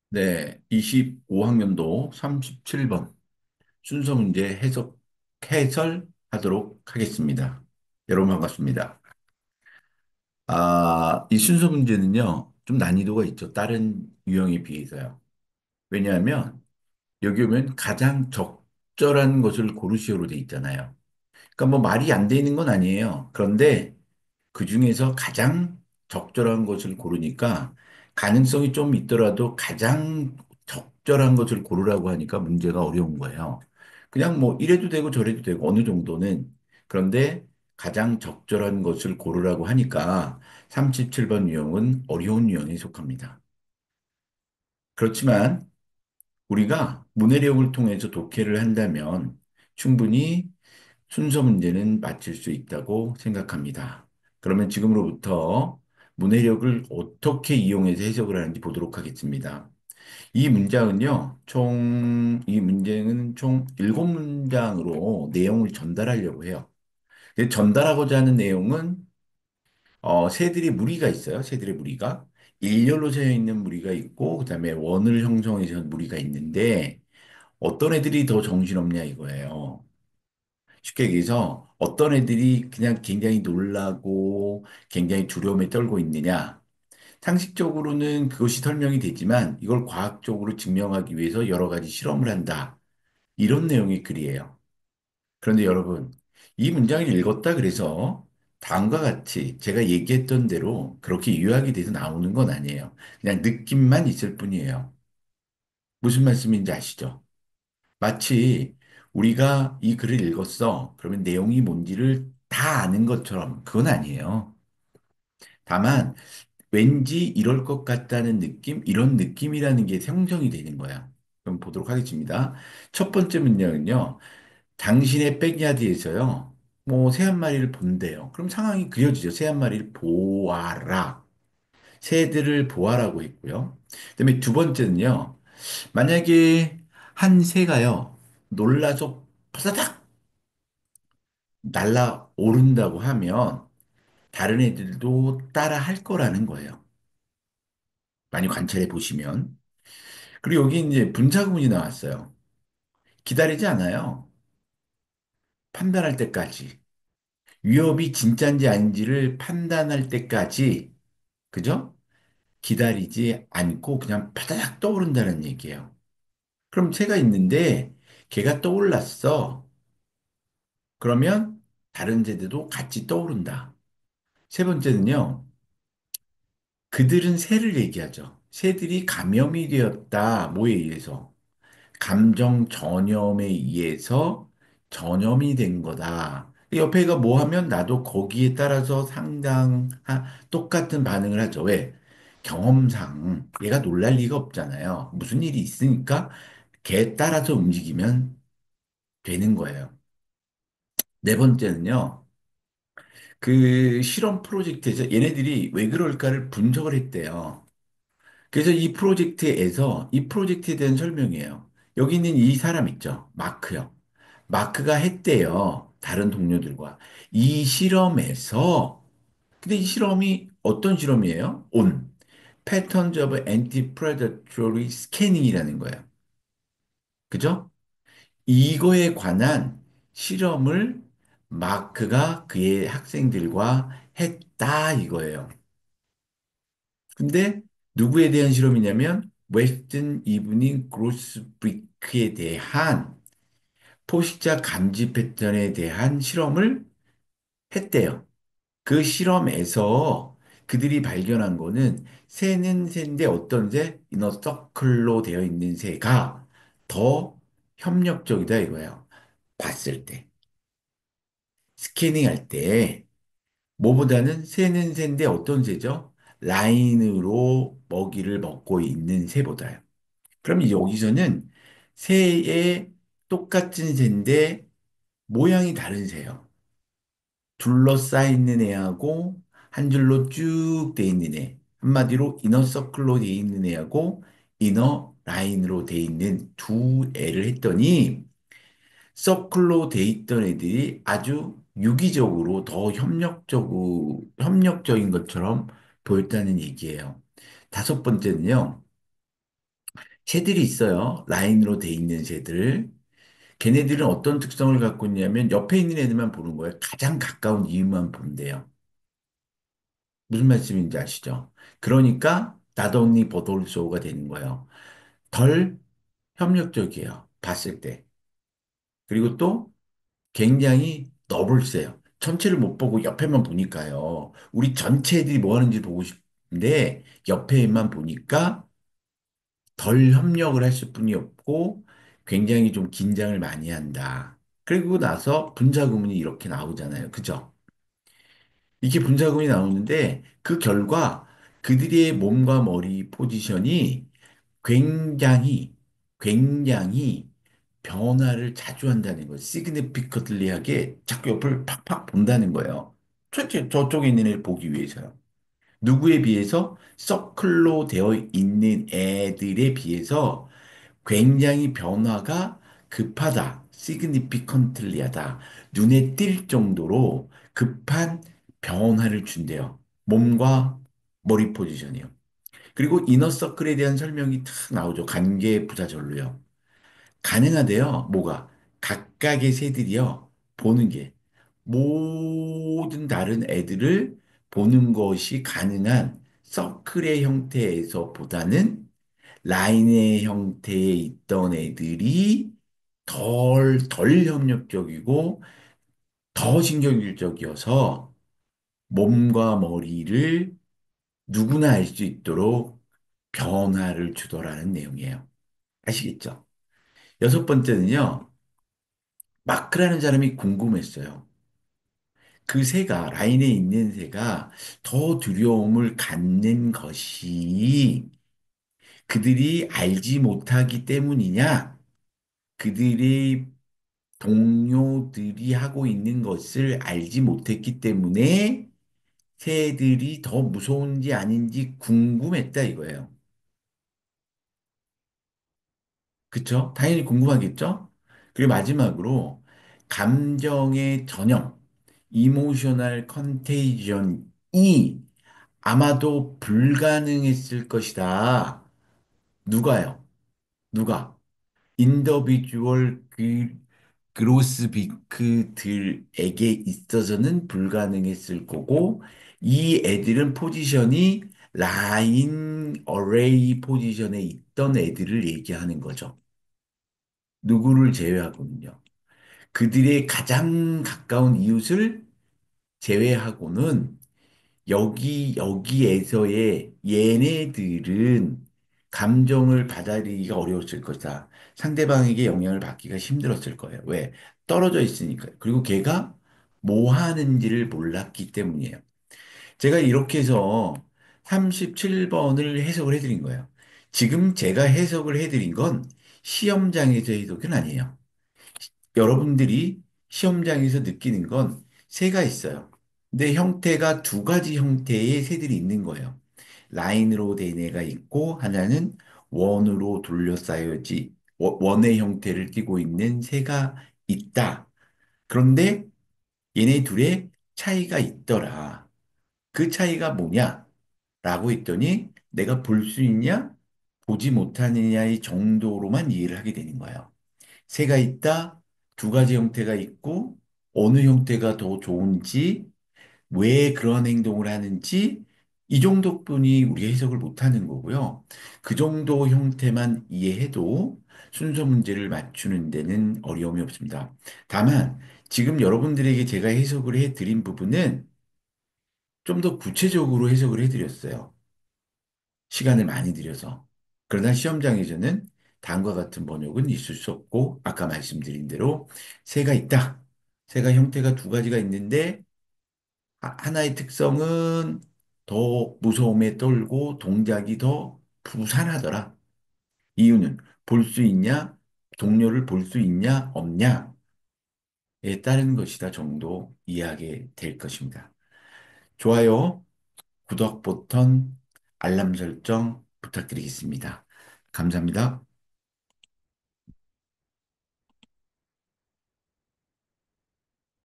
네, 25학년도 37번 순서 문제 해설하도록 하겠습니다. 여러분 반갑습니다. 이 순서 문제는요, 좀 난이도가 있죠. 다른 유형에 비해서요. 왜냐하면 여기 오면 가장 적절한 것을 고르시오로 돼 있잖아요. 그러니까 뭐 말이 안 돼 있는 건 아니에요. 그런데 그 중에서 가장 적절한 것을 고르니까 가능성이 좀 있더라도 가장 적절한 것을 고르라고 하니까 문제가 어려운 거예요. 그냥 뭐 이래도 되고 저래도 되고 어느 정도는 그런데 가장 적절한 것을 고르라고 하니까 37번 유형은 어려운 유형에 속합니다. 그렇지만 우리가 문해력을 통해서 독해를 한다면 충분히 순서 문제는 맞출 수 있다고 생각합니다. 그러면 지금으로부터 문해력을 어떻게 이용해서 해석을 하는지 보도록 하겠습니다. 이 문제는 총 7문장으로 내용을 전달하려고 해요. 근데 전달하고자 하는 내용은, 새들이 무리가 있어요. 새들의 무리가. 일렬로 세어 있는 무리가 있고, 그 다음에 원을 형성해서 무리가 있는데, 어떤 애들이 더 정신없냐 이거예요. 쉽게 얘기해서 어떤 애들이 그냥 굉장히 놀라고 굉장히 두려움에 떨고 있느냐. 상식적으로는 그것이 설명이 되지만 이걸 과학적으로 증명하기 위해서 여러 가지 실험을 한다. 이런 내용의 글이에요. 그런데 여러분, 이 문장을 읽었다 그래서 다음과 같이 제가 얘기했던 대로 그렇게 요약이 돼서 나오는 건 아니에요. 그냥 느낌만 있을 뿐이에요. 무슨 말씀인지 아시죠? 마치 우리가 이 글을 읽었어. 그러면 내용이 뭔지를 다 아는 것처럼 그건 아니에요. 다만 왠지 이럴 것 같다는 느낌, 이런 느낌이라는 게 형성이 되는 거야. 그럼 보도록 하겠습니다. 첫 번째 문장은요. 당신의 백야드에서요. 뭐 새 한 마리를 본대요. 그럼 상황이 그려지죠. 새 한 마리를 보아라. 새들을 보아라고 했고요. 그다음에 두 번째는요. 만약에 한 새가요. 놀라서 파사닥 날아오른다고 하면 다른 애들도 따라 할 거라는 거예요. 많이 관찰해 보시면. 그리고 여기 이제 분사구문이 나왔어요. 기다리지 않아요. 판단할 때까지. 위협이 진짜인지 아닌지를 판단할 때까지. 그죠? 기다리지 않고 그냥 파다닥 떠오른다는 얘기예요. 그럼 새가 있는데 걔가 떠올랐어. 그러면 다른 새들도 같이 떠오른다. 세 번째는요. 그들은 새를 얘기하죠. 새들이 감염이 되었다. 뭐에 의해서? 감정 전염에 의해서 전염이 된 거다. 옆에가 뭐 하면 나도 거기에 따라서 똑같은 반응을 하죠. 왜? 경험상 얘가 놀랄 리가 없잖아요. 무슨 일이 있으니까 걔에 따라서 움직이면 되는 거예요. 네 번째는요. 그 실험 프로젝트에서 얘네들이 왜 그럴까를 분석을 했대요. 그래서 이 프로젝트에 대한 설명이에요. 여기 있는 이 사람 있죠? 마크요. 마크가 했대요. 다른 동료들과. 이 실험에서, 근데 이 실험이 어떤 실험이에요? Patterns of Anti-Predatory Scanning이라는 거예요. 그죠? 이거에 관한 실험을 마크가 그의 학생들과 했다 이거예요. 근데 누구에 대한 실험이냐면 웨스턴 이브닝 그로스브리크에 대한 포식자 감지 패턴에 대한 실험을 했대요. 그 실험에서 그들이 발견한 거는 새는 새인데 어떤 새? 이너 서클로 되어 있는 새가 더 협력적이다 이거예요. 봤을 때. 스캐닝 할 때. 뭐보다는 새는 새인데 어떤 새죠? 라인으로 먹이를 먹고 있는 새보다요. 그럼 여기서는 새의 똑같은 새인데 모양이 다른 새요. 둘러싸여 있는 애하고 한 줄로 쭉 돼 있는 애. 한마디로 이너 서클로 돼 있는 애하고 이너 라인으로 돼 있는 두 애를 했더니 서클로 돼 있던 애들이 아주 유기적으로 더 협력적인 것처럼 보였다는 얘기예요. 다섯 번째는요. 새들이 있어요. 라인으로 돼 있는 새들. 걔네들은 어떤 특성을 갖고 있냐면 옆에 있는 애들만 보는 거예요. 가장 가까운 이웃만 본대요. 무슨 말씀인지 아시죠? 그러니까 not only but also가 되는 거예요. 덜 협력적이에요. 봤을 때. 그리고 또 굉장히 너블세요. 전체를 못 보고 옆에만 보니까요. 우리 전체 애들이 뭐 하는지 보고 싶은데 옆에만 보니까 덜 협력을 했을 뿐이 없고 굉장히 좀 긴장을 많이 한다. 그리고 나서 분자구문이 이렇게 나오잖아요. 그죠? 이게 분자구문이 나오는데 그 결과 그들의 몸과 머리 포지션이 굉장히 굉장히 변화를 자주 한다는 거예요. 시그니피컨틀리하게 자꾸 옆을 팍팍 본다는 거예요. 저쪽에 있는 애를 보기 위해서요. 누구에 비해서? 서클로 되어 있는 애들에 비해서 굉장히 변화가 급하다. 시그니피컨틀리하다. 눈에 띌 정도로 급한 변화를 준대요. 몸과 머리 포지션이요. 그리고 이너서클에 대한 설명이 탁 나오죠. 관계 부사절로요. 가능하대요. 뭐가? 각각의 새들이요. 보는 게. 모든 다른 애들을 보는 것이 가능한 서클의 형태에서 보다는 라인의 형태에 있던 애들이 덜 협력적이고 더 신경질적이어서 몸과 머리를 누구나 알 수 있도록 변화를 주더라는 내용이에요. 아시겠죠? 여섯 번째는요, 마크라는 사람이 궁금했어요. 그 새가, 라인에 있는 새가 더 두려움을 갖는 것이 그들이 알지 못하기 때문이냐? 그들이 동료들이 하고 있는 것을 알지 못했기 때문에 새들이 더 무서운지 아닌지 궁금했다 이거예요. 그쵸? 당연히 궁금하겠죠? 그리고 마지막으로 감정의 전염, 이모셔널 컨테이전이 아마도 불가능했을 것이다. 누가요? 누가? 인더비주얼 그로스비크들에게 있어서는 불가능했을 거고, 이 애들은 포지션이 라인 어레이 포지션에 있던 애들을 얘기하는 거죠. 누구를 제외하고는요. 그들의 가장 가까운 이웃을 제외하고는 여기에서의 얘네들은 감정을 받아들이기가 어려웠을 것이다. 상대방에게 영향을 받기가 힘들었을 거예요. 왜? 떨어져 있으니까요. 그리고 걔가 뭐 하는지를 몰랐기 때문이에요. 제가 이렇게 해서 37번을 해석을 해드린 거예요. 지금 제가 해석을 해드린 건 시험장에서 해석은 아니에요. 여러분들이 시험장에서 느끼는 건 새가 있어요. 근데 형태가 두 가지 형태의 새들이 있는 거예요. 라인으로 된 애가 있고 하나는 원으로 둘러싸여지 원의 형태를 띠고 있는 새가 있다. 그런데 얘네 둘의 차이가 있더라. 그 차이가 뭐냐? 라고 했더니 내가 볼 수 있냐? 보지 못하느냐의 정도로만 이해를 하게 되는 거예요. 새가 있다, 두 가지 형태가 있고, 어느 형태가 더 좋은지, 왜 그런 행동을 하는지, 이 정도뿐이 우리가 해석을 못하는 거고요. 그 정도 형태만 이해해도 순서 문제를 맞추는 데는 어려움이 없습니다. 다만, 지금 여러분들에게 제가 해석을 해드린 부분은 좀 더 구체적으로 해석을 해드렸어요. 시간을 많이 들여서. 그러나 시험장에서는 다음과 같은 번역은 있을 수 없고, 아까 말씀드린 대로 새가 있다. 새가 형태가 두 가지가 있는데, 하나의 특성은 더 무서움에 떨고 동작이 더 부산하더라. 이유는 볼 수 있냐? 동료를 볼 수 있냐? 없냐에 따른 것이다 정도 이해하게 될 것입니다. 좋아요, 구독 버튼, 알람 설정 부탁드리겠습니다. 감사합니다.